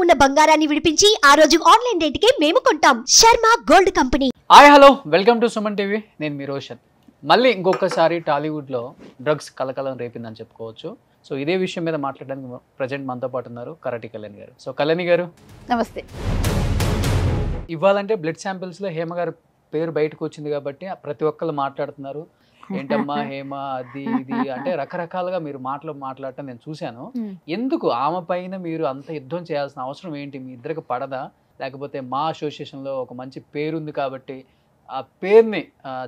ఉన్న బంగారాన్ని విడిపించి ఆ రోజు ఆన్లైన్ రేటుకే మేము కొంటాం. Sharma gold company. Hi hello welcome to Suman TV. నేను మీ రోషన్. మళ్ళీ ఇంకొకసారి టాలీవుడ్లో డ్రగ్స్ కలకలం రేపిందని చెప్పుకోవచ్చు. సో ఇదే విషయం మీద మాట్లాడడానికి ప్రజెంట్ మనతో పాటు ఉన్నారు కరాటి కళ్యాణి గారు. సో కళ్యాణి గారు నమస్తే. ఇవ్వాలంటే బ్లడ్ శాంపిల్స్లో హేమ గారి పేరు బయటకు వచ్చింది కాబట్టి ప్రతి ఒక్కళ్ళు మాట్లాడుతున్నారు. ఏంటమ్మా హేమ అది ఇది అంటే రకరకాలుగా మీరు మాట్లాడటం నేను చూశాను. ఎందుకు ఆమె పైన మీరు అంత యుద్ధం చేయాల్సిన అవసరం ఏంటి? మీ ఇద్దరికి పడదా? లేకపోతే మా అసోసియేషన్లో ఒక మంచి పేరుంది కాబట్టి ఆ పేరుని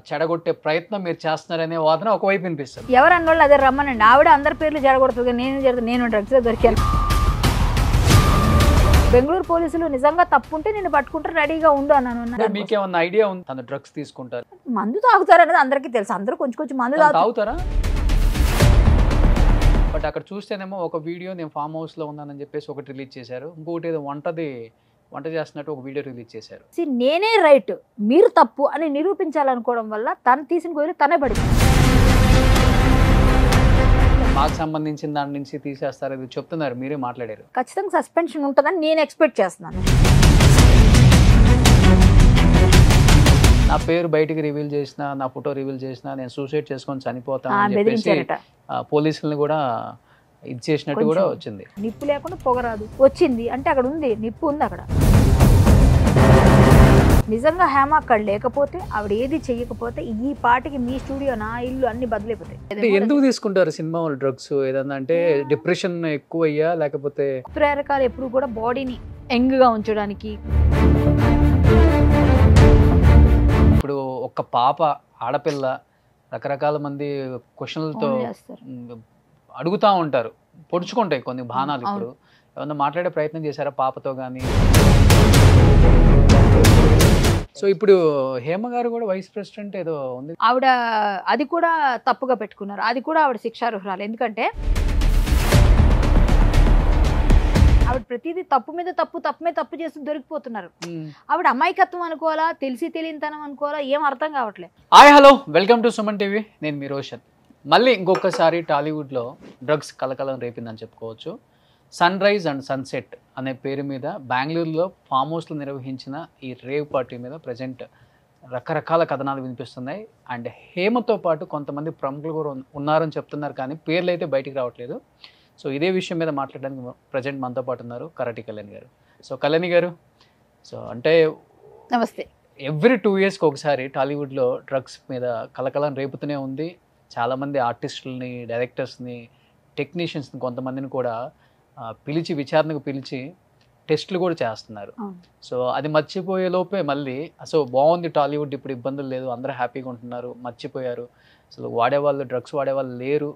చెడగొట్టే ప్రయత్నం మీరు చేస్తున్నారనే వాదన ఒకవైపు వినిపిస్తుంది. ఎవరు అన్నోళ్ళు అదే రమ్మనండి. ఆవిడ అందరి పేర్లు జరగొడుతుంది, నేను డ్రగ్స్లో దొరికాను. బెంగళూరు పోలీసులు నిజంగా తప్పుంటే నేను పట్టుకుంటారు, రెడీగా ఉండు అన్నాను. మీకేమన్నా ఐడియా ఉంది తను డ్రగ్స్ తీసుకుంటారు? మందు తాగుతారు అనేది అందరికీ తెలుసు. అందరూ కొంచెం మందు తాగుతారా? బట్ అక్కడ చూస్తేనేమో ఒక వీడియో నేను ఫామ్ హౌస్ లో ఉన్నానని చెప్పేసి ఒకటి రిలీజ్ చేశారు, ఇంకొకటి ఏదో వంట చేస్తున్నట్టు ఒక వీడియో రిలీజ్ చేశారు. నేనే రైట్ మీరు తప్పు అని నిరూపించాలనుకోవడం వల్ల తను తీసిన గోలు తనే పడింది. మాకు సంబంధించిన దాని నుంచి తీసేస్తారు అది చెప్తున్నారు, మీరే మాట్లాడారు. ఖచ్చితంగా సస్పెన్షన్ ఉంటుందని నేను ఎక్స్పెక్ట్ చేస్తున్నాను. నా పేరు బయటికి రివీల్ చేసినా, నా ఫోటో రివీల్ చేసినా నేను సూసైడ్ చేసుకొని చనిపోతాను అని చెప్పేసి పోలీసులను కూడా ఇది చేసినట్టు కూడా వచ్చింది. నిప్పు లేకుండా పొగరాదు వచ్చింది అంటే అక్కడ ఉంది, నిప్పు ఉంది అక్కడ. నిజంగా హేమ అక్కడ లేకపోతే, ఆవిడ ఏది చెయ్యకపోతే ఈ పాటికి మీ స్టూడియో, నా ఇల్లు అన్ని బదిలిపోతాయి. ఎందుకు తీసుకుంటారు సినిమా వాళ్ళు డ్రగ్స్? ఏదన్నా అంటే డిప్రెషన్ ఎక్కువ అయ్యా లేకపోతే? ప్రేరకాలు ఎప్పుడు కూడా బాడీని యంగ్గా ఉంచడానికి. ఇప్పుడు ఒక పాప ఆడపిల్ల రకరకాల మంది క్వశ్చన్లతో అడుగుతూ ఉంటారు, పొడుచుకుంటాయి కొన్ని బాణాలు. ఇప్పుడు ఏమన్నా మాట్లాడే ప్రయత్నం చేశారా పాపతో కానీ? సో ఇప్పుడు హేమ గారు కూడా వైస్ ప్రెసిడెంట్ ఏదో ఉంది, ఆవిడ అది కూడా తప్పుగా పెట్టుకున్నారు. అది కూడా ఆవిడ శిక్షార్హురాలు. ఎందుకంటే ఆవిడ ప్రతిదీ తప్పు మీద తప్పు చేస్తూ దొరికిపోతున్నారు. ఆవిడ అమాయకత్వం అనుకోవాలా, తెలియనితనం అనుకోవాలా, ఏం అర్థం కావట్లేదు. Hi hello welcome to Suman TV. నేను మీ రోషన్. మళ్ళీ ఇంకొకసారి టాలీవుడ్లో డ్రగ్స్ కలకలం రేపిందని చెప్పుకోవచ్చు. సన్ రైజ్ అండ్ సన్సెట్ అనే పేరు మీద బెంగళూరులో ఫామ్ హౌస్లో నిర్వహించిన ఈ రేవ్ పార్టీ మీద ప్రజెంట్ రకరకాల కథనాలు వినిపిస్తున్నాయి. అండ్ హేమతో పాటు కొంతమంది ప్రముఖులు కూడా ఉన్నారని చెప్తున్నారు, కానీ పేర్లు అయితే బయటికి రావట్లేదు. సో ఇదే విషయం మీద మాట్లాడడానికి ప్రజెంట్ మనతో పాటు ఉన్నారు కరాటి కళ్యాణి గారు. సో కళ్యాణి గారు, సో అంటే నమస్తే. ఎవ్రీ 2 yearsకి ఒకసారి టాలీవుడ్లో డ్రగ్స్ మీద కలకలం రేపుతూనే ఉంది. చాలామంది ఆర్టిస్టులని, డైరెక్టర్స్ని, టెక్నీషియన్స్ని కొంతమందిని కూడా విచారణకు పిలిచి టెస్టులు కూడా చేస్తున్నారు. సో అది మర్చిపోయే లోపే మళ్ళీ అసలు బాగుంది టాలీవుడ్, ఇప్పుడు ఇబ్బందులు లేదు, అందరూ హ్యాపీగా ఉంటున్నారు, మర్చిపోయారు, అసలు డ్రగ్స్ వాడేవాళ్ళు లేరు.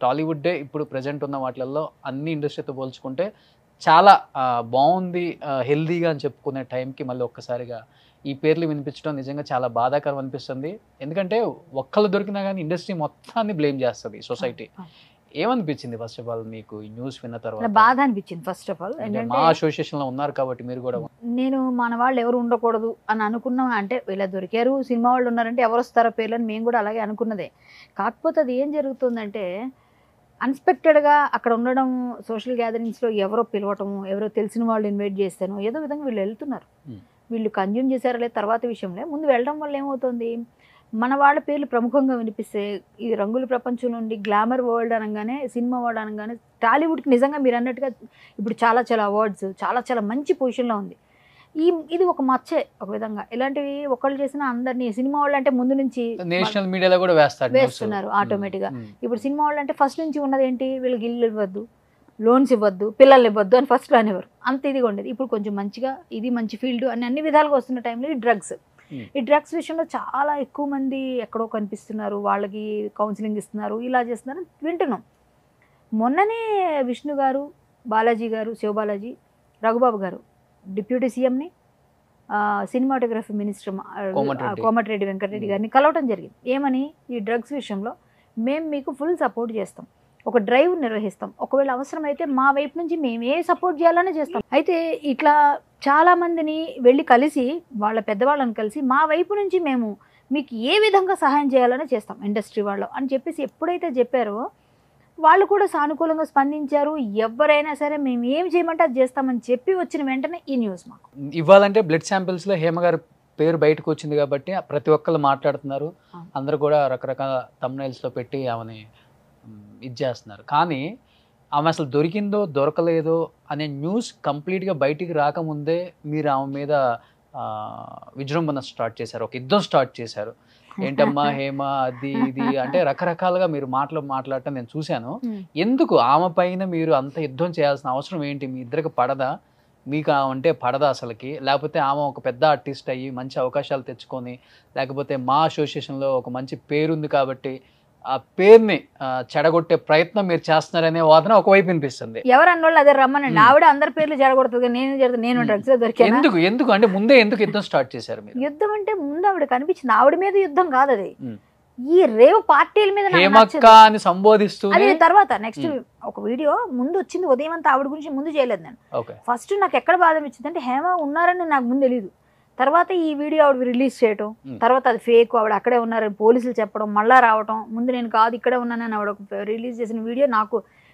టాలీవుడ్డే ఇప్పుడు ప్రజెంట్ ఉన్న వాటిల్లో అన్ని ఇండస్ట్రీతో పోల్చుకుంటే చాలా బాగుంది, హెల్దీగా అని చెప్పుకునే టైంకి మళ్ళీ ఒక్కసారిగా ఈ పేర్లు వినిపించడం నిజంగా చాలా బాధాకరం అనిపిస్తుంది. ఎందుకంటే ఒక్కళ్ళు దొరికినా కానీ ఇండస్ట్రీ మొత్తాన్ని బ్లేమ్ చేస్తుంది సొసైటీ. ఏమనిపించింది ఫస్ట్ ఆఫ్ ఆల్ మీకు ఈ న్యూస్ విన్న తర్వాత? బాధ అనిపించింది. ఫస్ట్ ఆఫ్ ఆల్ మా అసోసియేషన్ లో ఉన్నారు కాబట్టి మీరు కూడా. నేను మన వాళ్ళు ఎవరు ఉండకూడదు అని అనుకున్నాం. అంటే వీళ్ళ దొరికారు, సినిమా వాళ్ళు ఉన్నారంటే ఎవరు వస్తారో పేర్లని మేము కూడా అలాగే అనుకున్నదే. కాకపోతే అది ఏం జరుగుతుందంటే అన్ఎక్స్పెక్టెడ్గా అక్కడ ఉండడం, సోషల్ గ్యాదరింగ్స్లో ఎవరో పిలవటం, ఎవరో తెలిసిన వాళ్ళు ఇన్వైట్ చేస్తాను, ఏదో విధంగా వీళ్ళు వెళ్తున్నారు. వీళ్ళు కన్జ్యూమ్ చేశారా లేదు తర్వాత విషయంలో, ముందు వెళ్ళడం వల్ల ఏమవుతుంది, మన వాళ్ళ పేర్లు ప్రముఖంగా వినిపిస్తే ఈ రంగుల ప్రపంచం నుండి గ్లామర్ వరల్డ్ అనగానే, సినిమా వరల్డ్ అనగానే టాలీవుడ్కి నిజంగా మీరు అన్నట్టుగా ఇప్పుడు చాలా అవార్డ్స్, చాలా మంచి పొజిషన్లో ఉంది. ఇది ఒక మచ్చే ఒక విధంగా. ఇలాంటివి ఒకళ్ళు చేసినా అందరినీ, సినిమా వాళ్ళు అంటే ముందు నుంచి నేషనల్ మీడియాలో కూడా వేస్తున్నారు ఆటోమేటిక్గా. ఇప్పుడు సినిమా వాళ్ళు అంటే ఫస్ట్ నుంచి ఉన్నది ఏంటి, వీళ్ళకి ఇల్లు ఇవ్వద్దు, లోన్స్ ఇవ్వద్దు, పిల్లలు ఇవ్వద్దు అని ఫస్ట్లో అనేవారు. అంత ఇదిగా ఉండేది. ఇప్పుడు కొంచెం మంచిగా ఇది మంచి ఫీల్డ్ అని అన్ని విధాలుగా వస్తున్న టైంలో ఈ డ్రగ్స్ విషయంలో చాలా ఎక్కువ మంది ఎక్కడో కనిపిస్తున్నారు, వాళ్ళకి కౌన్సిలింగ్ ఇస్తున్నారు, ఇలా చేస్తున్నారు వింటున్నాం. మొన్ననే విష్ణు గారు, బాలాజీ గారు, శివబాలాజీ, రఘుబాబు గారు డిప్యూటీ సీఎంని, సినిమాటోగ్రఫీ మినిస్టర్ కోమటిరెడ్డి వెంకటరెడ్డి గారిని కలవటం జరిగింది. ఏమని, ఈ డ్రగ్స్ విషయంలో మేము మీకు ఫుల్ సపోర్ట్ చేస్తాం, ఒక డ్రైవ్ నిర్వహిస్తాం, ఒకవేళ అవసరమైతే మా వైపు నుంచి మేము ఏ సపోర్ట్ చేయాలనే చేస్తాం. అయితే ఇట్లా చాలామందిని వెళ్ళి కలిసి, వాళ్ళ పెద్దవాళ్ళని కలిసి మా వైపు నుంచి మేము మీకు ఏ విధంగా సహాయం చేయాలనే చేస్తాం ఇండస్ట్రీ వాళ్ళు అని చెప్పేసి ఎప్పుడైతే చెప్పారో వాళ్ళు కూడా సానుకూలంగా స్పందించారు. ఎవరైనా సరే మేము ఏం చేయమంటే అది చేస్తామని చెప్పి వచ్చిన వెంటనే ఈ న్యూస్ మాకు ఇవ్వాలంటే బ్లడ్ శాంపిల్స్లో హేమ గారి పేరు బయటకు వచ్చింది కాబట్టి ప్రతి ఒక్కళ్ళు మాట్లాడుతున్నారు. అందరూ కూడా రకరకాల thumbnails లో పెట్టి ఆమెని ఇది చేస్తున్నారు. కానీ ఆమె అసలు దొరికిందో దొరకలేదో అనే న్యూస్ కంప్లీట్గా బయటికి రాకముందే మీరు ఆమె మీద విజృంభణ స్టార్ట్ చేశారు, ఒక యుద్ధం స్టార్ట్ చేశారు. ఏంటమ్మా హేమ అది ఇది అంటే రకరకాలుగా మీరు మాట్లాడటం నేను చూశాను. ఎందుకు ఆమె పైన మీరు అంత యుద్ధం చేయాల్సిన అవసరం ఏంటి? మీ ఇద్దరికి పడదా? మీకు అంటే పడదా అసలుకి? లేకపోతే ఆమె ఒక పెద్ద ఆర్టిస్ట్ అయ్యి మంచి అవకాశాలు తెచ్చుకొని, లేకపోతే మా అసోసియేషన్లో ఒక మంచి పేరుంది కాబట్టి ఆ పేరుని చెడగొట్టే ప్రయత్నం మీరు చేస్తున్నారనే వాదన ఒకవైపు వినిపిస్తుంది. ఎవరు అన్నోళ్ళు అదే రమ్మనండి. ఆవిడ అందరి పేర్లు చెడగొడుతుంది, నేను డ్రగ్స్ లో దొరికాను. ఎందుకు అంటే ముందే ఎందుకు యుద్ధం స్టార్ట్ చేశారు మీరు? యుద్ధం అంటే ముందు ఆవిడ కనిపించింది, ఆవిడ మీద యుద్ధం కాదు అది. ఈ రేవు పార్టీల మీద హేమక్క అని సంబోధిస్తూ అది తర్వాత నెక్స్ట్ ఒక వీడియో ముందు వచ్చింది. ఉదయం అంతా ఆవిడ గురించి ముందు చేయలేదు నేను. ఫస్ట్ నాకు ఎక్కడ బాధ అనిపించింది అంటే హేమ ఉన్నారని నాకు ముందు తెలియదు. తర్వాత ఈ వీడియో ఆవిడ రిలీజ్ చేయటం, తర్వాత అది ఫేక్, ఆవిడ అక్కడే ఉన్నారని పోలీసులు చెప్పడం, మళ్ళా రావటం. ముందు నేను కాదు ఇక్కడే ఉన్నానని ఆవిడ రిలీజ్ చేసిన వీడియో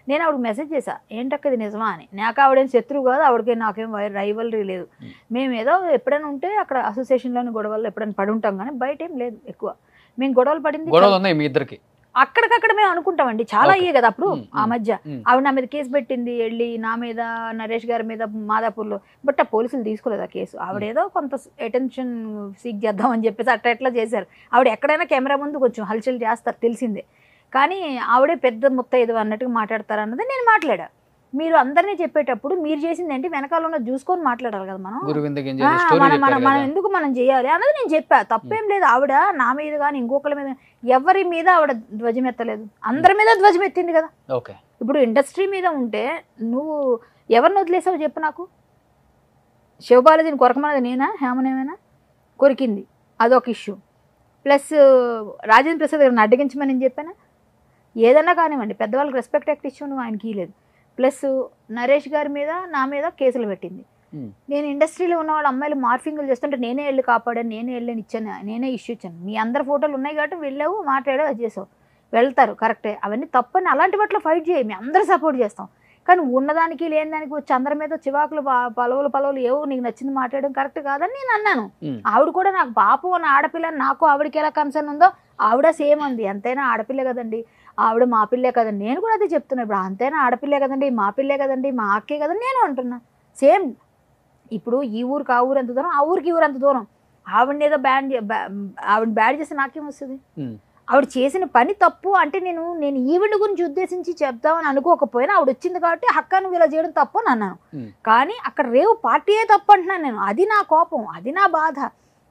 నేను ఆవిడకి మెసేజ్ చేశా, ఏంటక్క ఇది నిజమా అని. నాకు ఆవిడేం శత్రువు కాదు, ఆవిడకి నాకేం రైవలరీ లేదు. మేము ఏదో ఎప్పుడైనా ఉంటే అక్కడ అసోసియేషన్లోని గొడవల్లో ఎప్పుడైనా పడి ఉంటాం, కానీ బయట ఏం లేదు ఎక్కువ. మేము గొడవలు పడింది మీ ఇద్దరికి అక్కడికక్కడ మేము అనుకుంటామండి, చాలా అయ్యే కదా అప్పుడు. ఆ మధ్య ఆవిడ నా మీద కేసు పెట్టింది, వెళ్ళి నా మీద నరేష్ గారి మీద మాదాపూర్లో. బట్ ఆ పోలీసులు తీసుకోలేదు ఆ కేసు. ఆవిడేదో కొంత అటెన్షన్ సీక్ చేద్దామని చెప్పేసి అట్లా చేశారు. ఆవిడ ఎక్కడైనా కెమెరా ముందు కొంచెం హల్చల్ చేస్తారు తెలిసిందే, కానీ ఆవిడే పెద్ద ముత్తైదు అన్నట్టుగా మాట్లాడతారు అన్నది నేను మాట్లాడా. మీరు అందరినీ చెప్పేటప్పుడు మీరు చేసింది ఏంటి, వెనకాల ఉన్న చూసుకొని మాట్లాడాలి కదా మనం. మనం ఎందుకు మనం చేయాలి అన్నది నేను చెప్పా. తప్పేం లేదు. ఆవిడ నా మీద కానీ ఇంకొకరి మీద ఎవరి మీద ఆవిడ ధ్వజం ఎత్తలేదు, అందరి మీద ధ్వజం ఎత్తింది కదా. ఇప్పుడు ఇండస్ట్రీ మీద ఉంటే నువ్వు ఎవరిని వదిలేసావు చెప్పు నాకు. శివబాలాజీని కొరకమన్నది నేనా, హేమనేమైనా కొరికింది, అదొక ఇష్యూ. ప్లస్ రాజేంద్ర ప్రసాద్ గారిని అడ్డగించమని నేను చెప్పానా. ఏదన్నా కానివ్వండి, పెద్దవాళ్ళకి రెస్పెక్ట్ యాక్ట్ ఇష్యూ నువ్వు ఆయనకి ఇవ్వలేదు. ప్లస్ నరేష్ గారి మీద నా మీద కేసులు పెట్టింది. నేను ఇండస్ట్రీలో ఉన్న వాళ్ళ అమ్మాయిలు మార్ఫింగ్లు చేస్తుంటే నేనే వెళ్ళి కాపాడాను, నేనే వెళ్ళని ఇచ్చాను, నేనే ఇష్యూ ఇచ్చాను. మీ అందరి ఫోటోలు ఉన్నాయి కాబట్టి వెళ్ళావు, మాట్లాడావు, అది చేసావు, వెళ్తారు కరెక్టే. అవన్నీ తప్పని అలాంటి వాటిలో ఫైట్ చేయి, మేము అందరూ సపోర్ట్ చేస్తాం. కానీ ఉన్నదానికి లేని దానికి వచ్చి అందరి మీద చివాకులు పలవలు ఏవో నీకు నచ్చింది మాట్లాడడం కరెక్ట్ కాదని నేను అన్నాను. ఆవిడ కూడా నాకు పాపం అని ఆడపిల్ల, నాకు ఆవిడకి ఎలా కన్సర్న్ ఉందో ఆవిడ సేమ్ అంది. ఎంతైనా ఆడపిల్లే కదండి, ఆవిడ మా పిల్లే కదండి. నేను కూడా అదే చెప్తున్నా. ఇప్పుడు అంతైనా ఆడపిల్లే కదండి, మా పిల్లే కదండి, మా అక్కే కదండి నేను అంటున్నా. సేమ్ ఇప్పుడు ఈ ఊరికి ఆ ఊరు ఎంత దూరం, ఆ ఊరికి ఈ ఊరు ఎంత దూరం. ఆవిడని ఏదో ఆవిడ బ్యాడ్ చేస్తే నాకేం వస్తుంది? ఆవిడ చేసిన పని తప్పు అంటే నేను ఈవిడ గురించి ఉద్దేశించి చెప్దామని అనుకోకపోయినా ఆవిడ వచ్చింది కాబట్టి హక్కా నువ్వు ఇలా చేయడం తప్పు అని అన్నాను. కానీ అక్కడ రేవు పార్టీయే తప్పు అంటున్నాను నేను. అది నా కోపం, అది నా బాధ.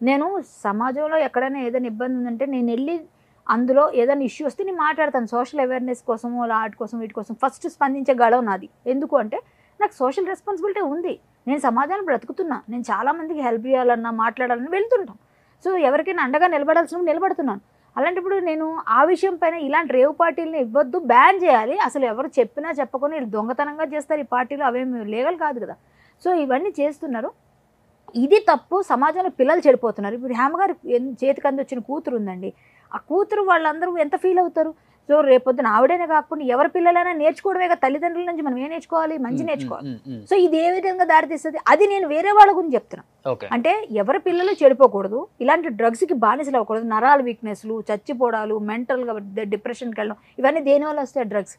నేను సమాజంలో ఎక్కడైనా ఏదైనా ఇబ్బంది ఉందంటే నేను వెళ్ళి అందులో ఏదైనా ఇష్యూ వస్తే నేను మాట్లాడతాను. సోషల్ అవేర్నెస్ కోసము, ఆర్ట్ కోసం, వీటి కోసం ఫస్ట్ స్పందించే గడవ నాది. ఎందుకు అంటే నాకు సోషల్ రెస్పాన్సిబిలిటీ ఉంది. నేను సమాజాన్ని బ్రతుకుతున్నా, నేను చాలామందికి హెల్ప్ చేయాలన్నా మాట్లాడాలని వెళ్తుంటాం. సో ఎవరికైనా అండగా నిలబడాల్సిన నిలబడుతున్నాను. అలాంటప్పుడు నేను ఆ విషయం పైన ఇలాంటి రేవు పార్టీలని ఇవ్వద్దు, బ్యాన్ చేయాలి. అసలు ఎవరు చెప్పినా చెప్పకుండా వీళ్ళు దొంగతనంగా చేస్తారు ఈ పార్టీలు, అవేమి లీగల్ కాదు కదా. సో ఇవన్నీ చేస్తున్నారు, ఇది తప్పు. సమాజంలో పిల్లలు చెడిపోతున్నారు. ఇప్పుడు హేమ గారి చేతికి అంది వచ్చిన కూతురు ఉందండి, ఆ కూతురు వాళ్ళందరూ ఎంత ఫీల్ అవుతారు. సో రేపొద్దున ఆవిడైనా కాకుండా ఎవరి పిల్లలైనా నేర్చుకోవడమే కదా. తల్లిదండ్రుల నుంచి మనం ఏం నేర్చుకోవాలి, మంచి నేర్చుకోవాలి. సో ఇది ఏ విధంగా దారితీస్తుంది అది నేను వేరే వాళ్ళ గురించి చెప్తున్నాను. అంటే ఎవరి పిల్లలు చెడిపోకూడదు, ఇలాంటి డ్రగ్స్కి బానిసలు అవ్వకూడదు. నరాల వీక్నెస్లు, చచ్చిపోవడాలు, మెంటల్గా డిప్రెషన్కి వెళ్ళడం, ఇవన్నీ దేనివల్ల వస్తాయి? డ్రగ్స్.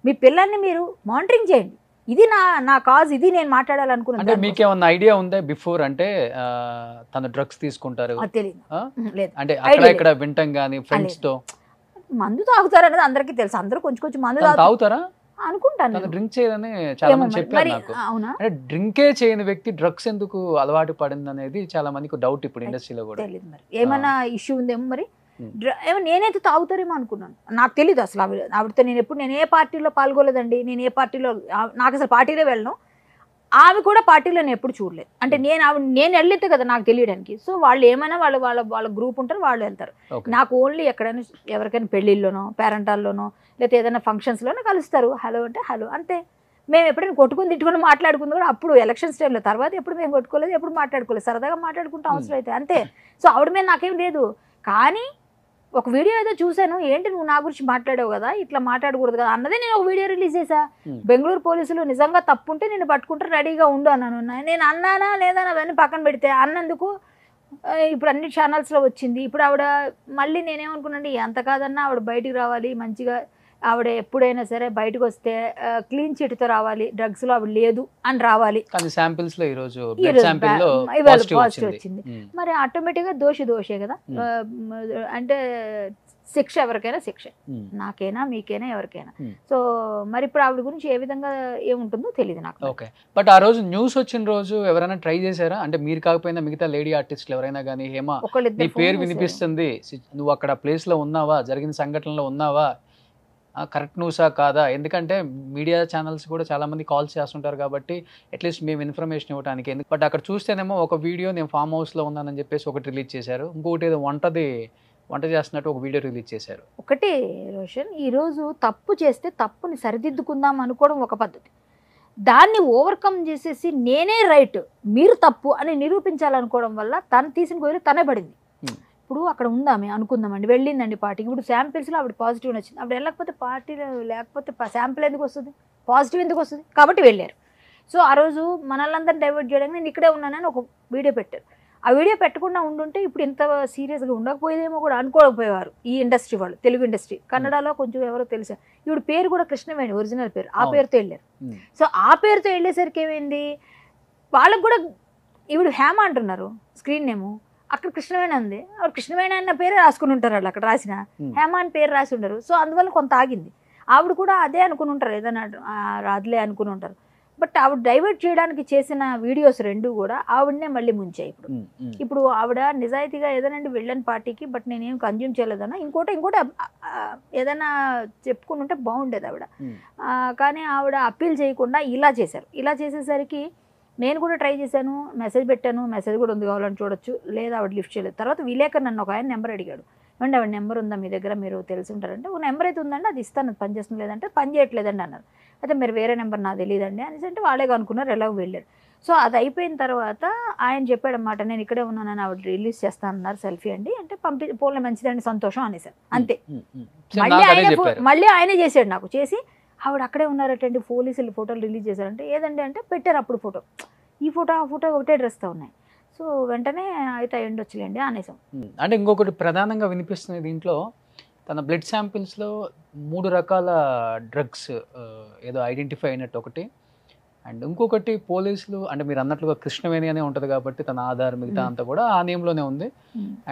మీ పిల్లల్ని మీరు మానిటరింగ్ చేయండి. ఇది నా కాజ్, ఇది నేను మాట్లాడాలనుకున్నాను. మీకేమన్నా ఐడియా ఉందా బిఫోర్? అంటే తన డ్రగ్స్ తీసుకుంటారు తెలియదు, అంటే అక్కడ ఇక్కడ వింటాం కానీ ఫ్రెండ్స్ తో మందు తాగుతారు అనేది అందరికీ తెలుసు. అందరూ కొంచెం మందు తాగుతారా అనుకుంటాను. డ్రింక్ చేయదని చాలా మంది చెప్పారు నాకు. అంటే డ్రింకే చేయని వ్యక్తి డ్రగ్స్ ఎందుకు అలవాటు పడింది అనేది చాలా మందికి డౌట్ ఇప్పుడు ఇండస్ట్రీలో కూడా. తెలియదు మరి ఏమైనా ఇష్యూ ఉందేమో మరి. ఏమో నేనైతే తాగుతారేమో అనుకున్నాను, నాకు తెలీదు అసలు. ఆవిడతో నేను ఏ పార్టీలో పాల్గొలేదండి. నేను ఏ పార్టీలో, నాకు అసలు పార్టీలో వెళ్ళను. ఆమె కూడా పార్టీలో నేను ఎప్పుడు చూడలేదు. అంటే నేను వెళ్ళితే కదా నాకు తెలియడానికి. సో వాళ్ళు ఏమైనా వాళ్ళ గ్రూప్ ఉంటారు, వాళ్ళు వెళ్తారు. నాకు ఓన్లీ ఎక్కడైనా ఎవరికైనా పెళ్ళిళ్ళలోనో, పేరెంటాల్లోనో, లేకపోతే ఏదైనా ఫంక్షన్స్లోనో కలుస్తారు. హలో అంటే హలో అంతే. మేము ఎప్పుడైనా కొట్టుకుని తిట్టుకుని మాట్లాడుకుంది కూడా అప్పుడు ఎలక్షన్స్ టైంలో. తర్వాత ఎప్పుడు మేము కొట్టుకోలేదు, ఎప్పుడు మాట్లాడుకోలేదు. సరదాగా మాట్లాడుకుంటాం అవసరం అయితే, అంతే. సో ఆవిడ మీద నాకేం లేదు. కానీ ఒక వీడియో ఏదో చూశాను, ఏంటి నువ్వు నా గురించి మాట్లాడావు కదా, ఇట్లా మాట్లాడకూడదు కదా అన్నదే నేను ఒక వీడియో రిలీజ్ చేశా. బెంగళూరు పోలీసులు నిజంగా తప్పుంటే నేను పట్టుకుంటే రెడీగా ఉండు అన్నాను. నేను అన్నానా లేదా అవన్నీ పక్కన పెడితే అన్నందుకు ఇప్పుడు అన్ని ఛానల్స్లో వచ్చింది. ఇప్పుడు ఆవిడ మళ్ళీ నేనేమనుకున్నాండి, ఎంత కాదన్నా ఆవిడ బయటికి రావాలి మంచిగా. ఆవిడ ఎప్పుడైనా సరే బయటకు వస్తే క్లీన్ చిట్తో రావాలి, డ్రగ్స్లో ఆవిడ లేదు అని రావాలి. పాజిటివ్ వచ్చింది. మరి ఆటోమేటిక్గా దోషే కదా. అంటే శిక్ష ఎవరికైనా శిక్ష, నాకైనా మీకైనా ఎవరికైనా. సో మరి ఇప్పుడు ఆవిడ గురించి ఏ విధంగా ఏముంటుందో తెలియదు నాకు. ఓకే, బట్ ఆ రోజు న్యూస్ వచ్చిన రోజు ఎవరైనా ట్రై చేశారా? అంటే మీరు కాకపోయినా మిగతా లేడీ ఆర్టిస్టులు ఎవరైనా కానీ, హేమ నీ పేరు వినిపిస్తుంది, నువ్వు అక్కడ ప్లేస్ లో ఉన్నావా, జరిగిన సంఘటనలో ఉన్నావా, కరెక్ట్ న్యూసా కాదా? ఎందుకంటే మీడియా ఛానల్స్ కూడా చాలా మంది కాల్స్ చేస్తుంటారు కాబట్టి అట్లీస్ట్ మేము ఇన్ఫర్మేషన్ ఇవ్వడానికి. బట్ అక్కడ చూస్తేనేమో ఒక వీడియో నేను ఫామ్ హౌస్లో ఉన్నానని చెప్పేసి ఒకటి రిలీజ్ చేశారు, ఇంకొకటి ఏదో వంట చేస్తున్నట్టు ఒక వీడియో రిలీజ్ చేశారు. ఒకటి రోషన్, ఈరోజు తప్పు చేస్తే తప్పుని సరిదిద్దుకుందాం అనుకోవడం ఒక పద్ధతి, దాన్ని ఓవర్కమ్ చేసేసి నేనే రైట్ మీరు తప్పు అని నిరూపించాలనుకోవడం వల్ల తను తీసిన గొయ్యలు తనే పడింది. ఇప్పుడు అక్కడ ఉందామే అనుకుందామండి, వెళ్ళిందండి పార్టీకి, ఇప్పుడు శాంపిల్స్లో ఆవిడ పాజిటివ్ వచ్చింది, ఆవిడ వెళ్ళకపోతే పార్టీలో లేకపోతే శాంపిల్ ఎందుకు వస్తుంది, పాజిటివ్ ఎందుకు వస్తుంది, కాబట్టి వెళ్ళారు. సో ఆ రోజు మనల్ని డైవర్ట్ చేయడానికి నేను ఇక్కడే ఉన్నానని ఒక వీడియో పెట్టారు. ఆ వీడియో పెట్టకుండా ఉండుంటే ఇప్పుడు ఇంత సీరియస్గా ఉండకపోయేదేమో కూడా అనుకోకపోయేవారు ఈ ఇండస్ట్రీ వాళ్ళు, తెలుగు ఇండస్ట్రీ. కన్నడలో కొంచెం ఎవరో తెలుసా, ఈవిడ పేరు కూడా కృష్ణవేణి ఒరిజినల్ పేరు, ఆ పేరుతో వెళ్ళారు. సో ఆ పేరుతో వెళ్ళేసరికి ఏమైంది, వాళ్ళకు కూడా ఈవిడ హేమ అంటున్నారు స్క్రీన్ నేము, అక్కడ కృష్ణవేణి ఉంది, ఆవిడ కృష్ణవేణి అన్న పేరే రాసుకుని ఉంటారు వాళ్ళు, అక్కడ రాసిన హేమ అని పేరు రాసి ఉండరు. సో అందువల్ల కొంత ఆగింది. ఆవిడ కూడా అదే అనుకుని ఉంటారు, ఏదైనా రాదులే అనుకుని ఉంటారు. బట్ ఆవిడ డైవర్ట్ చేయడానికి చేసిన వీడియోస్ రెండు కూడా ఆవిడనే మళ్ళీ ముంచాయి. ఇప్పుడు ఆవిడ నిజాయితీగా ఏదైనా వెళ్ళని పార్టీకి, బట్ నేనేం కన్జ్యూమ్ చేయలేదన్నా ఇంకోటి ఏదైనా చెప్పుకుని ఉంటే బాగుండేది ఆవిడ. కానీ ఆవిడ అప్పీల్ చేయకుండా ఇలా చేశారు. ఇలా చేసేసరికి నేను కూడా ట్రై చేశాను, మెసేజ్ పెట్టాను, మెసేజ్ కూడా ఉంది కావాలని చూడొచ్చు, లేదా ఆవిడ లిఫ్ట్ చేయలేదు. తర్వాత విలేకర్ నన్ను ఒక ఆయన నెంబర్ అడిగాడు, ఏమంటే ఆవిడ నెంబర్ ఉందా మీ దగ్గర, మీరు తెలిసి ఉంటారంటే ఒక నెంబర్ అయితే ఉందండి, అది ఇస్తాను, అది పనిచేస్తుంది లేదంటే పని చేయట్లేదండి అన్నారు. అయితే మీరు వేరే నెంబర్ నాకు తెలియదండి అనేసి అంటే వాళ్ళే అనుకున్నారు, ఎలాగో వెళ్ళారు. సో అది అయిపోయిన తర్వాత ఆయన చెప్పాడన్నమాట, నేను ఇక్కడే ఉన్నానని ఆవిడ రిలీజ్ చేస్తానన్నారు సెల్ఫీ అండి అంటే, పోలే మంచిదండి సంతోషం అనేసారు, అంతే. మళ్ళీ ఆయనే చేశాడు నాకు, చేసి ఆవిడ అక్కడే ఉన్నారటండి, పోలీసులు ఫోటోలు రిలీజ్ చేశారంటే, ఏదండి అంటే పెట్టారు అప్పుడు ఫోటో, ఈ ఫోటో ఆ ఫోటో ఒకటే డ్రెస్తో ఉన్నాయి. సో వెంటనే అయితే ఎండొచ్చులేండి అనేసాం. అంటే ఇంకొకటి ప్రధానంగా వినిపిస్తుంది దీంట్లో, తన బ్లడ్ శాంపిల్స్లో 3 రకాల డ్రగ్స్ ఏదో ఐడెంటిఫై అయినట్టు ఒకటి, అండ్ ఇంకొకటి పోలీసులు అంటే మీరు అన్నట్లుగా కృష్ణవేణి అనే ఉంటుంది కాబట్టి తన ఆధార్ మిగతా అంతా కూడా ఆ నేమ్లోనే ఉంది.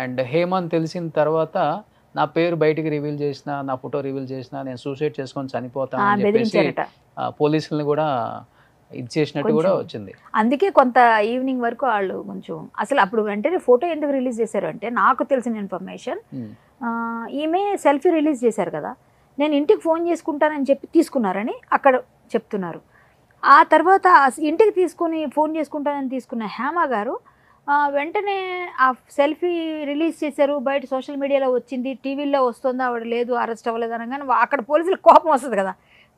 అండ్ హేమంత్ తెలిసిన తర్వాత నా పేరు బయటికి రివీల్ చేసిన, నా ఫోటో రివీల్ చేసిన, నేను సూసైడ్ చేసుకొని చనిపోతాను అని చెప్పేసి పోలీసులను కూడా ఇది చేసినట్టు కూడా వచ్చింది. అందుకే కొంత ఈవినింగ్ వరకు వాళ్ళు కొంచెం అసలు అప్పుడు వెంటనే ఫోటో ఎందుకు రిలీజ్ చేశారు అంటే, నాకు తెలిసిన ఇన్ఫర్మేషన్ ఈమె సెల్ఫీ రిలీజ్ చేశారు కదా, నేను ఇంటికి ఫోన్ చేసుకుంటానని చెప్పి తీసుకున్నారని అక్కడ చెప్తున్నారు. ఆ తర్వాత ఇంటికి తీసుకుని ఫోన్ చేసుకుంటానని తీసుకున్న హేమ గారు వెంటనే ఆ సెల్ఫీ రిలీజ్ చేశారు, బయట సోషల్ మీడియాలో వచ్చింది, టీవీలో వస్తుందా, ఆవిడ లేదు అరెస్ట్ అవ్వలేదు అనగానే అక్కడ పోలీసులకు కోపం వస్తుంది కదా,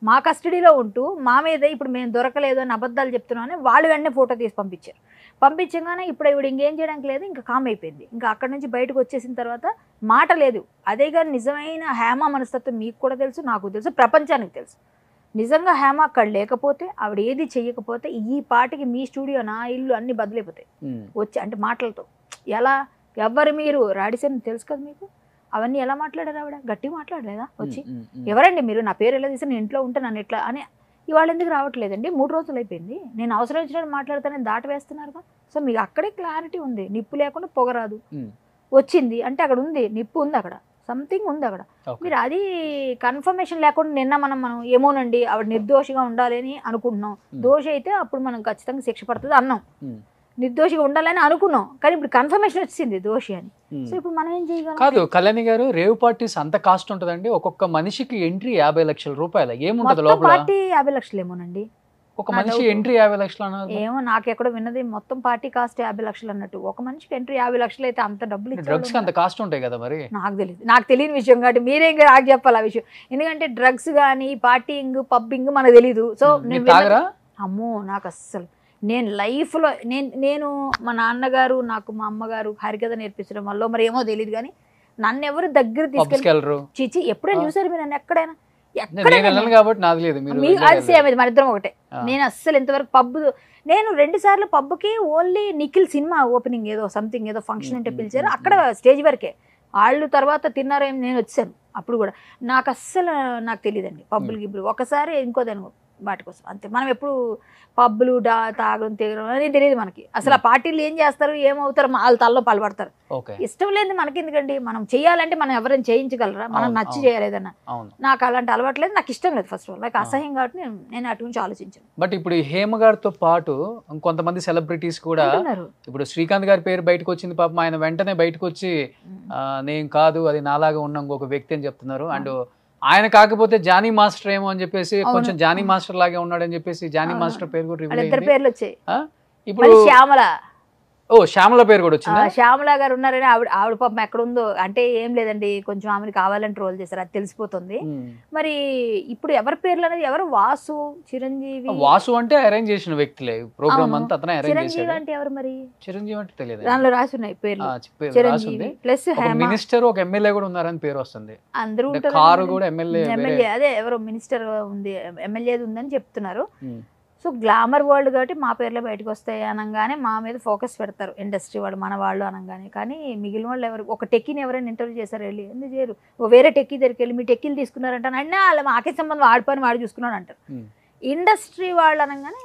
మా కస్టడీలో ఉంటూ మా మీద ఇప్పుడు మేము దొరకలేదు అని అబద్ధాలు చెప్తున్నామని వాళ్ళు వెంటనే ఫోటో తీసి పంపించారు. పంపించగానే ఇప్పుడు ఇవిడ ఇంకేం చేయడానికి లేదు, ఇంకా కామ్ అయిపోయింది. ఇంకా అక్కడి నుంచి బయటకు వచ్చేసిన తర్వాత మాట లేదు. అదే కానీ నిజమైన హేమ మనస్తత్వం మీకు కూడా తెలుసు, నాకు తెలుసు, ప్రపంచానికి తెలుసు. నిజంగా హేమ అక్కడ లేకపోతే, ఆవిడ ఏది చెయ్యకపోతే ఈ పాటికి మీ స్టూడియో నా ఇల్లు అన్ని బదిలైపోతాయి వచ్చి, అంటే మాటలతో. ఎలా ఎవరు మీరు రాడిసన్ తెలుసు కదా మీకు, అవన్నీ ఎలా మాట్లాడారు, ఆవిడ గట్టిగా మాట్లాడలేదా వచ్చి, ఎవరండి మీరు, నా పేరు ఎలా తీసి నేను ఇంట్లో ఉంటే నన్ను ఎట్లా అని. ఇవాళ ఎందుకు రావట్లేదండి, 3 రోజులు అయిపోయింది, నేను అవసరం వచ్చినట్టు మాట్లాడతానని దాటి వేస్తున్నారుగా. సో మీకు అక్కడే క్లారిటీ ఉంది, నిప్పు లేకుండా పొగరాదు, వచ్చింది అంటే అక్కడ ఉంది, నిప్పు ఉంది, అక్కడ సంథింగ్ ఉంది అక్కడ. మీరు అది కన్ఫర్మేషన్ లేకుండా నిన్న మనం ఏమోనండి ఆవిడ నిర్దోషిగా ఉండాలి అని అనుకుంటున్నాం, దోషి అయితే అప్పుడు మనం ఖచ్చితంగా శిక్ష పడుతుంది అన్నాం, నిర్దోషిగా ఉండాలని అనుకున్నాం, కానీ ఇప్పుడు కన్ఫర్మేషన్ వచ్చింది దోషి అని. సో ఇప్పుడు మనం ఏం చేయగలం? కాదు కళ్యాణి గారు, రేవ్ పార్టీస్ అంత కాస్ట్ ఉంటుందండి, ఒక్కొక్క మనిషికి ఎంట్రీ 50 లక్షల రూపాయలు, ఏముంటది లోపల? పార్టీ 50 లక్షలు ఏమోనండి, ఒక మనిషి ఎంట్రీ 50 లక్షలు అన్నారు. ఏమో నాకు ఎక్కడ విన్నది, మొత్తం పార్టీ కాస్ట్ 50 లక్షలు అన్నట్టు, ఒక మనిషికి ఎంట్రీ 50 లక్షలు అయితే అంత డబ్బులు డ్రగ్స్ అంత కాస్ట్ ఉంటాయి కదా మరి? నాకు తెలియదు, నాకు తెలియని విషయం కాబట్టి మీరేం నాకు చెప్పాలి ఆ విషయం, ఎందుకంటే డ్రగ్స్ కానీ పార్టీయింగ్ పబ్బింగ్ మనకు తెలీదు. సో అమ్మో నాకు అస్సలు, నేను లైఫ్లో నేను మా నాన్నగారు నాకు మా అమ్మగారు హరికథ నేర్పించడం వల్ల మరి ఏమో తెలియదు కానీ నన్ను ఎవరు దగ్గర పబ్స్కి తీసుకెళ్ళి వెళ్ళరు. చిచి ఎప్పుడైనా చూసారు మీరు నన్ను ఎక్కడైనా నేను వెళ్ళను కాబట్టి నాది లేదు. మీరు అది సేమ్ ఇది మన ఇద్దరం ఒకటే. నేను అస్సలు ఇంతవరకు పబ్ నేను 2 సార్లు పబ్కి ఓన్లీ నిఖిల్ సినిమా ఓపెనింగ్ ఏదో సంథింగ్ ఏదో ఫంక్షన్ ఉంటే పిలిచారు, అక్కడ స్టేజ్ వరకే. వాళ్ళు తర్వాత తిన్నారేం, నేను వచ్చాను అప్పుడు కూడా. నాకు అస్సలు నాకు తెలియదండి పబ్బులు గిబ్బులు. ఒకసారి ఇంకో దాని వాటి కోసం అంతే. మనం ఎప్పుడు పబ్బులు తాగడం తిరగడం అనేది తెలియదు మనకి. అసలు ఆ పార్టీలు ఏం చేస్తారు ఏమవుతారు వాళ్ళ తల్లో పాల్పడతారు. ఇష్టం లేదు మనకి, ఎందుకండి మనం చేయాలంటే మనం ఎవరైనా చేయించగలరా, మనం నచ్చి చేయలేదన్నా. నాకు అలాంటి అలవాటు లేదు, నాకు ఇష్టం లేదు. ఫస్ట్ ఆఫ్ ఆల్ నాకు అసహ్యం కాబట్టి నేను అటు నుంచి ఆలోచించాను. బట్ ఇప్పుడు హేమ గారితో పాటు కొంతమంది సెలబ్రిటీస్ కూడా, ఇప్పుడు శ్రీకాంత్ గారి పేరు బయటకు వచ్చింది పాపం, ఆయన వెంటనే బయటకు వచ్చి నేను కాదు అది నాలాగా ఉన్న ఇంకొక వ్యక్తి అని చెప్తున్నారు. అండ్ ఆయన కాకపోతే జానీ మాస్టర్ ఏమో అని చెప్పేసి, కొంచెం జానీ మాస్టర్ లాగే ఉన్నాడని చెప్పేసి జానీ మాస్టర్ పేరు కూడా రివీల్ అయింది. పేర్లు వచ్చాయి. ఇప్పుడు శ్యామల, శ్యామల పేరు కూడా వచ్చింది. శ్యామల గారు ఉన్నారని ఆవిడ పాపం ఎక్కడ ఉందో అంటే ఏం లేదండి, కొంచెం ఆమెను కావాలని ట్రోల్ చేశారు, అది తెలిసిపోతుంది. మరి ఇప్పుడు ఎవరి పేర్లు అనేది ఎవరు, వాసు, చిరంజీవి. వాసు అంటే అరేంజ్ చేసిన వ్యక్తులే, ప్రోగ్రామ్ అంతా అతనే అరేంజ్ చేశాడు. చిరంజీవి అంటే ఎవరు మరి? చిరంజీవి అంటే తెలియదు, దానిలో రాసి ఉన్నాయి పేర్లు. చిరంజీవి ప్లస్ మినిస్టర్, ఒక ఎమ్మెల్యే కూడా ఉన్నారని పేరు వస్తుంది. అందరూ కారు కూడా ఎమ్మెల్యే, అదే ఎవరో మినిస్టర్ ఉంది, ఎమ్మెల్యేది ఉందని చెప్తున్నారు. సో గ్లామర్ వరల్డ్ కాబట్టి మా పేర్లు బయటకు వస్తాయి అనగానే మా మీద ఫోకస్ పెడతారు ఇండస్ట్రీ వాళ్ళు, మన వాళ్ళు అనగానే. కానీ మిగిలిన వాళ్ళు ఎవరు, ఒక టెక్కీని ఎవరైనా ఇంటర్వ్యూ చేశారు వెళ్ళి, ఎందుకు చేయరు? వేరే టెక్కీ దగ్గరికి వెళ్ళి మీ టెక్కీలు తీసుకున్నారంట అన్నా, వాళ్ళ మాకే సంబంధం ఆడిపోయి వాడు చూసుకున్నాడు అంటారు. ఇండస్ట్రీ వాళ్ళు అనగానే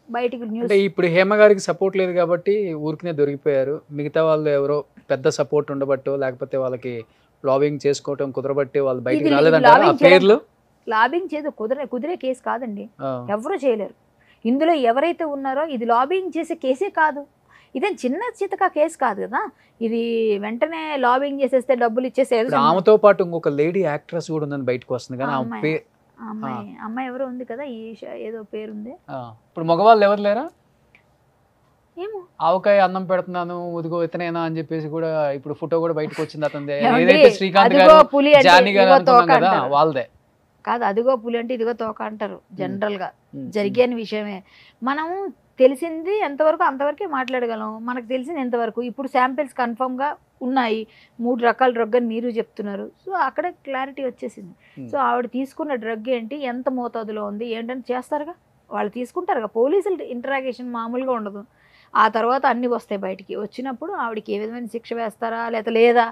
బయటికి న్యూస్. ఇప్పుడు హేమ గారికి సపోర్ట్ లేదు కాబట్టి ఊరికినే దొరికిపోయారు. మిగతా వాళ్ళు ఎవరో పెద్ద సపోర్ట్ ఉండబట్టో, లేకపోతే వాళ్ళకి లాబింగ్ చేసుకోవటం కుదరబట్టి వాళ్ళు బయటికి రాలేదంటారు. ఆ పేర్లు లాబింగ్ చేదు కుదిరే కేసు కాదండి, ఎవరు చేయలేరు. ఇందులో ఎవరైతే ఉన్నారో ఇది లాబింగ్ చేసే కేసే కాదు, ఇదేం చిన్న చితక కేసు కాదు కదా. ఇది వెంటనే లాబింగ్ చేసేస్తే డబ్బులు ఇచ్చేసేది. ఆమెతో పాటు ఇంకొక లేడీ యాక్ట్రెస్ కూడా ఉందని బయటకు వస్తుంది కానీ అమ్మాయి ఎవరో ఉంది కదా, ఏదో పేరుంది. ఇప్పుడు మగవాళ్ళు ఎవరు లేరా? ఏమో ఆవకాయ అన్నం పెడుతున్నాను ఉదిగో ఇతనేనా అని చెప్పేసి కూడా ఇప్పుడు ఫోటో కూడా బయటకు వచ్చింది అతనిదే. ఏదైతే శ్రీకాంత్ గారు జానీ గారు అనుకున్నాం కదా వాళ్ళదే కాదు. అదిగో పులి అంటే ఇదిగో తోక అంటారు జనరల్ గా, జరిగే విషయమే. మనం తెలిసింది ఎంతవరకు అంతవరకే మాట్లాడగలం, మనకు తెలిసింది ఎంతవరకు. ఇప్పుడు శాంపిల్స్ కన్ఫర్మ్ గా ఉన్నాయి, 3 రకాల డ్రగ్ అని మీరు చెప్తున్నారు. సో అక్కడ క్లారిటీ వచ్చేసింది. సో ఆవిడ తీసుకున్న డ్రగ్ ఏంటి, ఎంత మోతాదులో ఉంది ఏంటని చేస్తారుగా, వాళ్ళు తీసుకుంటారుగా. పోలీసులు ఇంటరాగేషన్ మామూలుగా ఉండదు. ఆ తర్వాత అన్ని వస్తాయి బయటికి. వచ్చినప్పుడు ఆవిడకి ఏ విధమైన శిక్ష వేస్తారా లేదా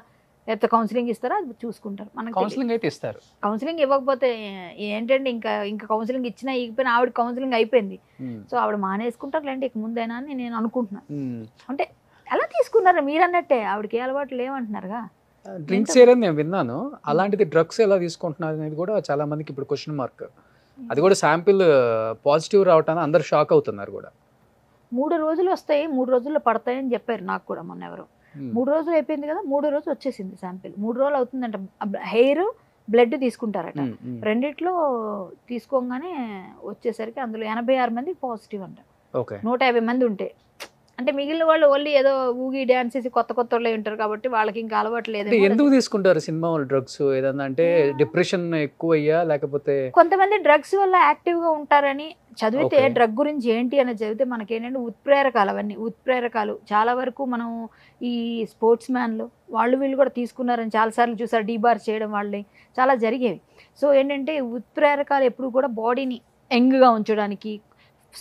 లేకపోతే కౌన్సిలింగ్ ఇస్తారా అది చూసుకుంటారు. మనకి కౌన్సిలింగ్ అయితే ఇస్తారు. కౌన్సిలింగ్ ఇవ్వకపోతే ఏంటంటే ఇంకా కౌన్సిలింగ్ ఇచ్చినా ఇకపోయినా ఆవిడ కౌన్సిలింగ్ అయిపోయింది. సో ఆవిడ మానేసుకుంటారు లేండి ఇక ముందైనా అని నేను అనుకుంటున్నాను. అంటే ఎలా తీసుకున్నారు మీరు అన్నట్టే, ఆవిడకి ఏ అలవాట్లు లేవంటున్నారుగా. డ్రింక్స్ ఏరని నేను విన్నాను, అలాంటిది డ్రగ్స్ ఎలా తీసుకుంటున్నారు అనేది కూడా చాలా మందికి ఇప్పుడు క్వశ్చన్ మార్క్. అది కూడా శాంపిల్ పాజిటివ్ రావటాన్ని అందరు షాక్ అవుతున్నారు కూడా. 3 రోజులు వస్తాయి, 3 రోజుల్లో పడతాయని చెప్పారు నాకు కూడా మొన్న ఎవరు. 3 రోజులు అయిపోయింది కదా, 3 రోజు వచ్చేసింది శాంపిల్. 3 రోజులు అవుతుందంట. హెయిర్ బ్లడ్ తీసుకుంటారట, రెండిట్లో తీసుకోగానే వచ్చేసరికి అందులో 86 మంది పాజిటివ్ అంట. 150 మంది ఉంటే, అంటే మిగిలిన వాళ్ళు ఓన్లీ ఏదో ఊగి డాన్స్ చేసి కొత్త వాళ్ళు ఉంటారు కాబట్టి వాళ్ళకి ఇంకా అలవాటు లేదు. ఎందుకు తీసుకుంటారు సినిమా వాళ్ళు డ్రగ్స్? ఏదన్నా అంటే డిప్రెషన్ ఎక్కువ అయ్యా, లేకపోతే కొంతమంది డ్రగ్స్ వల్ల యాక్టివ్ గా ఉంటారని చదివితే, డ్రగ్ గురించి ఏంటి అని చదివితే మనకేంటంటే ఉత్ప్రేరకాలు, అవన్నీ ఉత్ప్రేరకాలు చాలా వరకు మనం ఈ స్పోర్ట్స్ మ్యాన్లు వాళ్ళు వీళ్ళు కూడా తీసుకున్నారని చాలాసార్లు చూసారు, డీబార్ చేయడం వాళ్ళని చాలా జరిగేవి. సో ఏంటంటే ఉత్ప్రేరకాలు ఎప్పుడు కూడా బాడీని యంగ్గా ఉంచడానికి,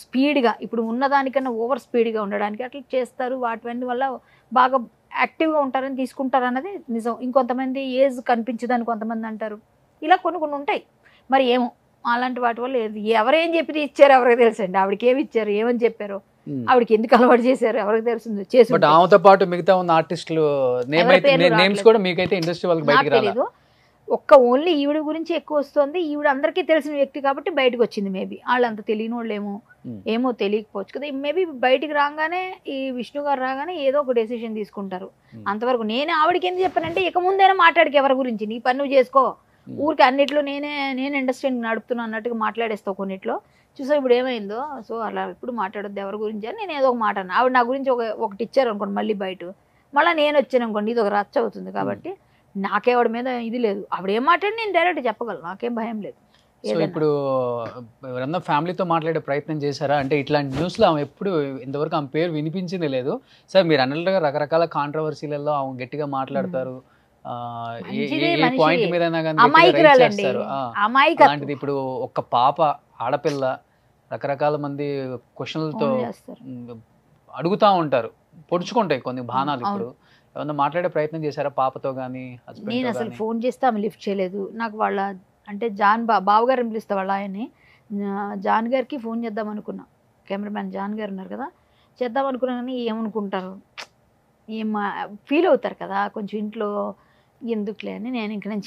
స్పీడ్గా ఇప్పుడు ఉన్నదానికన్నా ఓవర్ స్పీడ్గా ఉండడానికి అట్లా చేస్తారు. వాటి వల్ల బాగా యాక్టివ్గా ఉంటారని తీసుకుంటారు అన్నది నిజం. ఇంకొంతమంది ఏజ్ కనిపించదని కొంతమంది అంటారు. ఇలా కొన్ని ఉంటాయి. మరి ఏమో అలాంటి వాటి వల్ల ఎవరేం చెప్పి ఇచ్చారు ఎవరికి తెలుసండి. ఆవిడకి ఏమి ఇచ్చారు, ఏమని చెప్పారు, ఆవిడకి ఎందుకు అలవాటు చేశారు ఎవరికి తెలుస్తుంది. చేసి ఆమెతో పాటు మిగతా ఉన్న ఆర్టిస్టులు నేమ్స్ కూడా మీకైతే ఇండస్ట్రీ వాళ్ళకి బయటికి రాలేదు. ఒక్క ఓన్లీ ఈవిడ గురించి ఎక్కువ వస్తుంది. ఈవిడ అందరికీ తెలిసిన వ్యక్తి కాబట్టి బయటకు వచ్చింది. మేబీ వాళ్ళంత తెలియని వాళ్ళు ఏమో తెలియకపోవచ్చు కదా. మేబీ బయటికి రాగానే ఈ విష్ణు గారు రాగానే ఏదో ఒక డెసిషన్ తీసుకుంటారు. అంతవరకు నేను ఆవిడకి ఎందుకు చెప్పానంటే, ఇక ముందైనా మాట్లాడికి ఎవరి గురించి, నీ పని నువ్వు చేసుకో, ఊరికి అన్నిట్లో నేను ఇండస్ట్రీని నడుపుతున్నా అన్నట్టుగా మాట్లాడేస్తావు కొన్నిట్లో. చూసా ఇప్పుడు ఏమైందో. సో అలా ఇప్పుడు మాట్లాడొద్దు ఎవరి గురించి అని నేను ఏదో ఒక మాట అన్నా. ఆవిడ నా గురించి ఒకటి ఇచ్చారు అనుకోండి, మళ్ళీ బయట మళ్ళీ నేను వచ్చాను అనుకోండి, ఇది ఒక రచ్చ అవుతుంది. కాబట్టి నాకే ఆవిడ మీద ఇది లేదు. ఆవిడ ఏం మాట్లాడి నేను డైరెక్ట్ చెప్పగలను, నాకేం భయం లేదు. సో ఇప్పుడు ఎవరన్నా ఫ్యామిలీతో మాట్లాడే ప్రయత్నం చేశారా? అంటే ఇట్లాంటి న్యూస్లో ఆమె ఎప్పుడు ఇంతవరకు ఆమె పేరు వినిపించింది లేదు. సార్ మీరు అన్నట్టుగా రకరకాల కాంట్రవర్సీలలో ఆమె గట్టిగా మాట్లాడతారు, మంచిదే, మనిషి పాయింట్ మీద అమాయకురాలండి, అమాయకత్వం. అలాంటిది ఇప్పుడు ఒక పాప ఆడపిల్ల రకరకాల మంది క్వశ్చన్లతో చేస్తారు. అడుగుతా ఉంటారు, పొడుచుకుంటాయి కొన్ని బాణాలు. ఇప్పుడు ఏమన్నా మాట్లాడే ప్రయత్నం చేశారా పాపతో కానీ నేను హస్బెండ్ అసలు ఫోన్ చేస్తే ఆమె లిఫ్ట్ చేయలేదు. నాకు వాళ్ళ అంటే జాన్ బావగారిని పిలుస్తా వాళ్ళ ఆయన్ని, జాన్ గారికి ఫోన్ చేద్దాం అనుకున్నా. కెమెరామ్యాన్ జాన్ గారు ఉన్నారు కదా, చేద్దాం అనుకున్నాను. కానీ ఏమనుకుంటారు, ఏం ఫీల్ అవుతారు కదా కొంచెం ఇంట్లో, ఎందుకులే అని నేను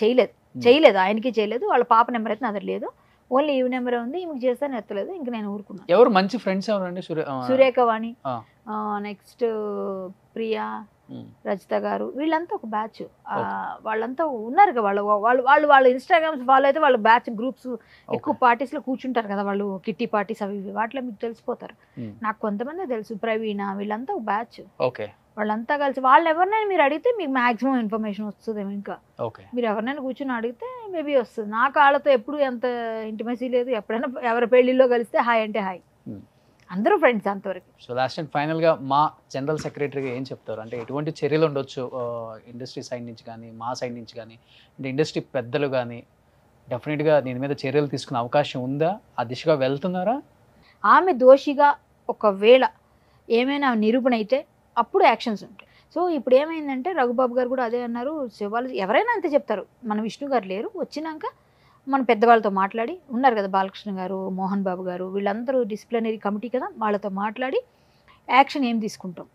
చేయలేదు, ఆయనకి చేయలేదు. వాళ్ళ పాప నెంబర్ అయితే నా దగ్గర లేదు, ఓన్లీ ఈ నెంబర్ ఉంది, ఈమెకి చేస్తాను ఎత్తలేదు. ఇంకా నేను ఊరుకున్నాను. ఎవరు మంచి ఫ్రెండ్స్ ఎవరండి? సురేఖ వాణి, నెక్స్ట్ ప్రియా, రజిత గారు, వీళ్ళంతా ఒక బ్యాచ్. వాళ్ళంతా ఉన్నారు కదా, వాళ్ళు ఇన్స్టాగ్రామ్స్ ఫాలో అయితే వాళ్ళ బ్యాచ్ గ్రూప్స్ ఎక్కువ పార్టీస్ లో కూర్చుంటారు కదా వాళ్ళు, కిట్టి పార్టీస్ అవి వాటిలో మీకు తెలిసిపోతారు. నాకు కొంతమంది తెలుసు, ప్రవీణ, వీళ్ళంతా ఒక బ్యాచ్. వాళ్ళంతా కలిసి వాళ్ళు ఎవరినైనా మీరు అడిగితే మీకు మాక్సిమం ఇన్ఫర్మేషన్ వస్తుందేమో. ఇంకా మీరు ఎవరినైనా కూర్చొని అడిగితే మేబీ వస్తుంది. నాకు వాళ్ళతో ఎప్పుడు ఎంత ఇంటిమసీ లేదు. ఎప్పుడైనా ఎవరి పెళ్లిలో కలిస్తే హాయ్ అంటే హాయ్, అందరూ ఫ్రెండ్స్ అంతవరకు. సో లాస్ట్ అండ్ ఫైనల్గా మా జనరల్ సెక్రటరీగా ఏం చెప్తారు? అంటే ఎటువంటి చర్యలు ఉండొచ్చు ఇండస్ట్రీ సైడ్ నుంచి కానీ మా సైడ్ నుంచి కానీ, అంటే ఇండస్ట్రీ పెద్దలు కానీ డెఫినెట్గా దీని మీద చర్యలు తీసుకునే అవకాశం ఉందా? ఆ దిశగా వెళ్తున్నారా? ఆమె దోషిగా ఒకవేళ ఏమైనా నిరూపణ అయితే అప్పుడు యాక్షన్స్ ఉంటాయి. సో ఇప్పుడు ఏమైందంటే రఘుబాబు గారు కూడా అదే అన్నారు, వాళ్ళు ఎవరైనా అంతే చెప్తారు. మన విష్ణు గారు లేరు, వచ్చినాక మన పెద్దవాళ్ళతో మాట్లాడి ఉన్నారు కదా, బాలకృష్ణ గారు, మోహన్ బాబు గారు, వీళ్ళందరూ డిసిప్లినరీ కమిటీ కదా, వాళ్ళతో మాట్లాడి యాక్షన్ ఏం తీసుకుంటాం,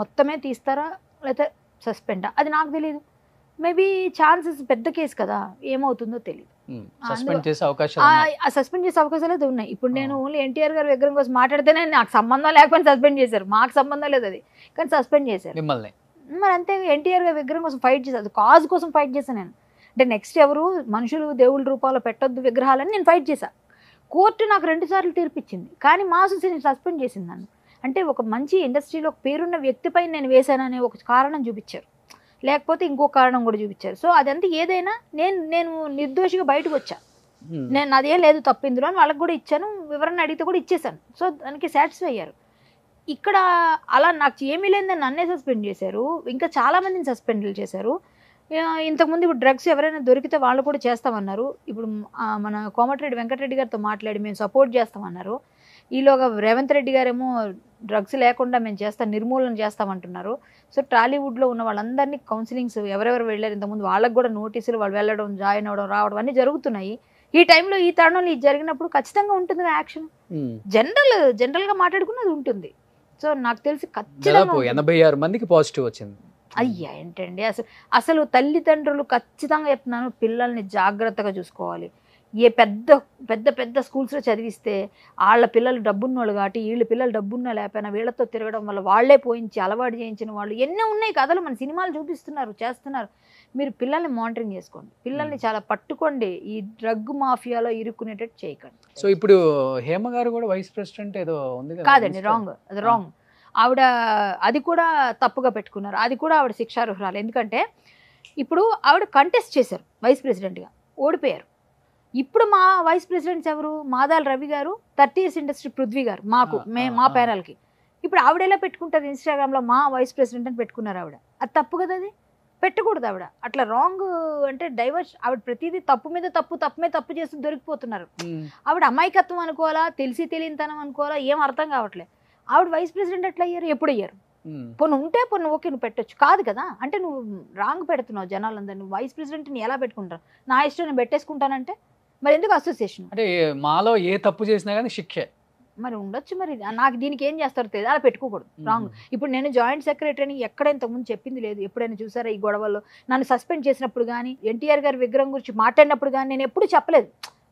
మొత్తమే తీస్తారా లేకపోతే సస్పెండా అది నాకు తెలియదు. మేబీ ఛాన్సెస్ పెద్ద కేసు కదా, ఏమవుతుందో తెలియదు. సస్పెండ్ చేసే అవకాశాలు అయితే ఉన్నాయి. ఇప్పుడు నేను ఓన్లీ ఎన్టీఆర్ గారి విగ్రహం కోసం మాట్లాడితేనే నాకు సంబంధం లేకపోయినా సస్పెండ్ చేశారు, మాకు సంబంధం లేదు అది, కానీ సస్పెండ్ చేశారు మిమ్మల్ని. మరి అంతే, ఎన్టీఆర్ గారి విగ్రహం కోసం ఫైట్ చేశాను, కాజ్ కోసం ఫైట్ చేశాను నేను. అంటే నెక్స్ట్ ఎవరు మనుషులు దేవుళ్ళ రూపాల్లో పెట్టొద్దు విగ్రహాలని నేను ఫైట్ చేశాను. కోర్టు నాకు 2 సార్లు తీర్పిచ్చింది, కానీ మా సొసైటీ సస్పెండ్ చేసింది నన్ను. అంటే ఒక మంచి ఇండస్ట్రీలో పేరున్న వ్యక్తిపై నేను వేశాననే ఒక కారణం చూపించారు, లేకపోతే ఇంకో కారణం కూడా చూపించారు. సో అదంతా ఏదైనా నేను నిర్దోషిగా బయటకు వచ్చాను, నేను అదేం లేదు తప్పు ఇందులో అని వాళ్ళకి కూడా ఇచ్చాను, వివరణ అడిగితే కూడా ఇచ్చేసాను. సో దానికి సాటిస్ఫై అయ్యారు. ఇక్కడ అలా నాకు ఏమీ లేదని నన్నే సస్పెండ్ చేశారు, ఇంకా చాలామందిని సస్పెండ్లు చేశారు. ఇంతకుముందు ఇప్పుడు డ్రగ్స్ ఎవరైనా దొరికితే వాళ్ళు కూడా చేస్తామన్నారు. ఇప్పుడు మన కోమటిరెడ్డి వెంకటరెడ్డి గారితో మాట్లాడి మేము సపోర్ట్ చేస్తామన్నారు. ఈలోగా రేవంత్ రెడ్డి గారేమో డ్రగ్స్ లేకుండా మేము చేస్తాం, నిర్మూలన చేస్తామంటున్నారు. సో టాలీవుడ్లో ఉన్న వాళ్ళందరినీ కౌన్సిలింగ్స్ ఎవరెవరు వెళ్ళారు ఇంతకుముందు వాళ్ళకి కూడా నోటీసులు, వాళ్ళు వెళ్ళడం, జాయిన్ అవ్వడం, రావడం అన్నీ జరుగుతున్నాయి. ఈ టైంలో ఈ తరుణంలో ఇది జరిగినప్పుడు ఖచ్చితంగా ఉంటుంది యాక్షన్. జనరల్గా మాట్లాడుకున్నది ఉంటుంది. సో నాకు తెలిసి ఖచ్చితంగా 86 మందికి పాజిటివ్ వచ్చింది. అయ్యా ఏంటండి, అసలు తల్లిదండ్రులు ఖచ్చితంగా చెప్తున్నాను, పిల్లల్ని జాగ్రత్తగా చూసుకోవాలి. ఏ పెద్ద పెద్ద పెద్ద స్కూల్స్లో చదివిస్తే వాళ్ళ పిల్లలు డబ్బున్నోళ్ళు కాబట్టి వీళ్ళ పిల్లలు డబ్బున్నా లేకపోయినా వీళ్ళతో తిరగడం వల్ల వాళ్ళే పోయించి అలవాటు చేయించిన వాళ్ళు ఎన్నో ఉన్నాయి కథలు, మన సినిమాలు చూపిస్తున్నారు, చేస్తున్నారు. మీరు పిల్లల్ని మానిటరింగ్ చేసుకోండి, పిల్లల్ని చాలా పట్టుకోండి, ఈ డ్రగ్ మాఫియాలో ఇరుక్కునేటట్టు చేయకండి. సో ఇప్పుడు హేమ గారు కూడా వైస్ ప్రెసిడెంట్ ఏదో ఉంది కదా? కాదండి, రాంగ్, అది రాంగ్. ఆవిడ అది కూడా తప్పుగా పెట్టుకున్నారు, అది కూడా ఆవిడ శిక్షార్హురాలు. ఎందుకంటే ఇప్పుడు ఆవిడ కంటెస్ట్ చేశారు వైస్ ప్రెసిడెంట్గా, ఓడిపోయారు. ఇప్పుడు మా వైస్ ప్రెసిడెంట్స్ ఎవరు, మాదాల రవి గారు, 30 Years ఇండస్ట్రీ పృథ్వీ గారు, మా ప్యానల్కి. ఇప్పుడు ఆవిడ ఎలా పెట్టుకుంటారు ఇన్స్టాగ్రామ్లో మా వైస్ ప్రెసిడెంట్ అని పెట్టుకున్నారు ఆవిడ, అది తప్పు కదా, అది పెట్టకూడదు. ఆవిడ అట్లా రాంగ్ అంటే డైవర్స్, ఆవిడ ప్రతిదీ తప్పు మీద తప్పు చేస్తూ దొరికిపోతున్నారు. ఆవిడ అమాయకత్వం అనుకోవాలా, తెలిసి తెలియనితనం అనుకోవాలా, ఏం అర్థం కావట్లేదు. ఆవిడ వైస్ ప్రెసిడెంట్ ఎట్లా అయ్యారు, ఎప్పుడు అయ్యారు? పోను ఓకే నువ్వు పెట్టొచ్చు, కాదు కదా, అంటే నువ్వు రాంగ్ పెడుతున్నావు జనాలందరూ. నువ్వు వైస్ ప్రెసిడెంట్ని ఎలా పెట్టుకుంటావు, నా ఇష్టం నేను పెట్టేసుకుంటానంటే మరి ఎందుకు అసోసియేషన్? అంటే మాలో ఏ తప్పు చేసినా కానీ శిక్షే మరి ఉండొచ్చు. మరి నాకు దీనికి ఏం చేస్తారో తెలియదు, అలా పెట్టుకోకూడదు, రాంగ్. ఇప్పుడు నేను జాయింట్ సెక్రటరీని ఎక్కడ ఇంతకుముందు చెప్పింది లేదు. ఎప్పుడైనా చూసారా ఈ గొడవల్లో నన్ను సస్పెండ్ చేసినప్పుడు కానీ, ఎన్టీఆర్ గారి విగ్రహం గురించి మాట్లాడినప్పుడు కానీ నేను ఎప్పుడు చెప్పలేదు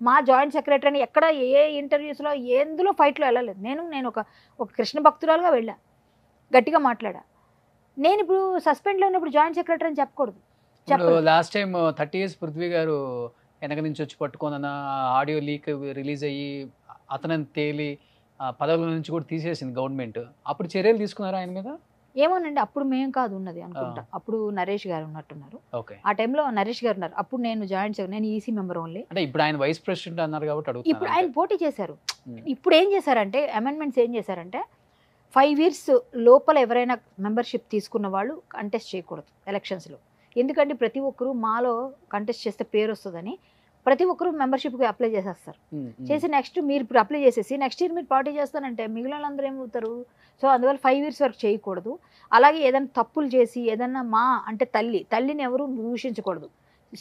మా జాయింట్ సెక్రటరీని. ఎక్కడ ఏ ఇంటర్వ్యూస్లో ఎందులో ఫైట్లో వెళ్ళలేదు. నేను ఒక కృష్ణ భక్తురాలుగా వెళ్ళా, గట్టిగా మాట్లాడా. నేను ఇప్పుడు సస్పెండ్లో ఉన్నప్పుడు జాయింట్ సెక్రటరీ అని చెప్పకూడదు. లాస్ట్ టైం 30 Years పృథ్వీ గారు వెనక నుంచి వచ్చి పట్టుకోనన్న ఆడియో లీక్ రిలీజ్ అయ్యి అతనని తేలి పదవుల నుంచి కూడా తీసేసింది గవర్నమెంట్. అప్పుడు చర్యలు తీసుకున్నారా ఆయన మీద? ఏమోనండి, అప్పుడు మేము కాదు ఉన్నది అనుకుంటా, అప్పుడు నరేష్ గారు ఉన్నట్టున్నారు. ఆ టైంలో నరేష్ గారు ఉన్నారు. అప్పుడు నేను నేను ఈసీ మెంబర్ ఓన్లీ. అంటే ఇప్పుడు ఆయన వైస్ ప్రెసిడెంట్ అన్నారు కాబట్టి అడుగుతున్నా. ఇప్పుడు ఆయన పోటీ చేశారు. ఇప్పుడు ఏం చేశారంటే అమెండ్మెంట్స్ ఏం చేశారంటే 5 years లోపల ఎవరైనా మెంబర్షిప్ తీసుకున్న వాళ్ళు కంటెస్ట్ చేయకూడదు ఎలక్షన్స్లో. ఎందుకంటే ప్రతి ఒక్కరూ మాలో కంటెస్ట్ చేస్తే పేరు వస్తుందని ప్రతి ఒక్కరూ మెంబర్షిప్కి అప్లై చేసేస్తారు. చేసి నెక్స్ట్ మీరు ఇప్పుడు అప్లై చేసేసి నెక్స్ట్ ఇయర్ మీరు పార్టీ చేస్తానంటే మిగిలిన వాళ్ళందరూ ఏమవుతారు? సో అందువల్ల 5 years వరకు చేయకూడదు. అలాగే ఏదైనా తప్పులు చేసి ఏదన్నా మా అంటే తల్లిని ఎవరు దూషించకూడదు.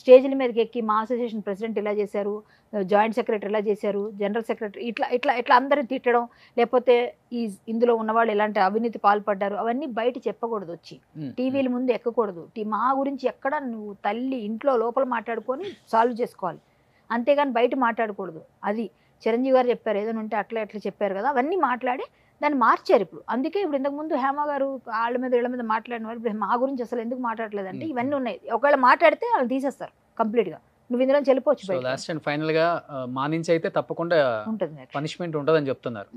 స్టేజ్ల మీదకి ఎక్కి మా అసోసియేషన్ ప్రెసిడెంట్ ఇలా చేశారు, జాయింట్ సెక్రటరీ ఇలా చేశారు, జనరల్ సెక్రటరీ ఇట్లా అందరిని తిట్టడం, లేకపోతే ఇందులో ఉన్నవాళ్ళు ఎలాంటి అవినీతి పాల్పడ్డారు అవన్నీ బయట చెప్పకూడదు, వచ్చి టీవీల ముందు ఎక్కకూడదు. మా గురించి ఎక్కడ నువ్వు తల్లి ఇంట్లో లోపల మాట్లాడుకొని సాల్వ్ చేసుకోవాలి, అంతేగాని బయట మాట్లాడకూడదు. అది చిరంజీవి గారు చెప్పారు, ఏదైనా ఉంటే అట్లా చెప్పారు కదా, అవన్నీ మాట్లాడి దాన్ని మార్చారు ఇప్పుడు. అందుకే ఇప్పుడు ఇంతకుముందు హేమ గారు వాళ్ళ మీద వీళ్ళ మీద మాట్లాడిన వాళ్ళు ఇప్పుడు మా గురించి అసలు ఎందుకు మాట్లాడలేదు అంటే ఇవన్నీ ఉన్నాయి. ఒకవేళ మాట్లాడితే వాళ్ళు తీసేస్తారు కంప్లీట్గా, నువ్వు ఇందులో వెళ్ళిపోవచ్చు. లాస్ట్ అండ్ ఫైనల్ గా మా నుంచి అయితే తప్పకుండా ఉంటుంది, పనిష్మెంట్ ఉంటుందని చెప్తున్నారు.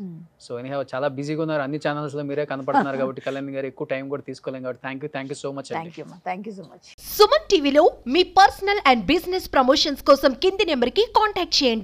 సో ఎనీహౌ చాలా బిజీగా ఉన్నారు, అన్ని ఛానల్స్ లో మీరే కనపడుతున్నారు కాబట్టి కళ్యాణ్ గారు ఎక్కువ టైం కూడా తీసుకోలేం కాబట్టి thank you so much. Thank you so much. Suman టీవీలో మీ పర్సనల్ అండ్ బిజినెస్ ప్రమోషన్స్ కోసం కింది నెంబర్కి కాంటాక్ట్ చేయండి.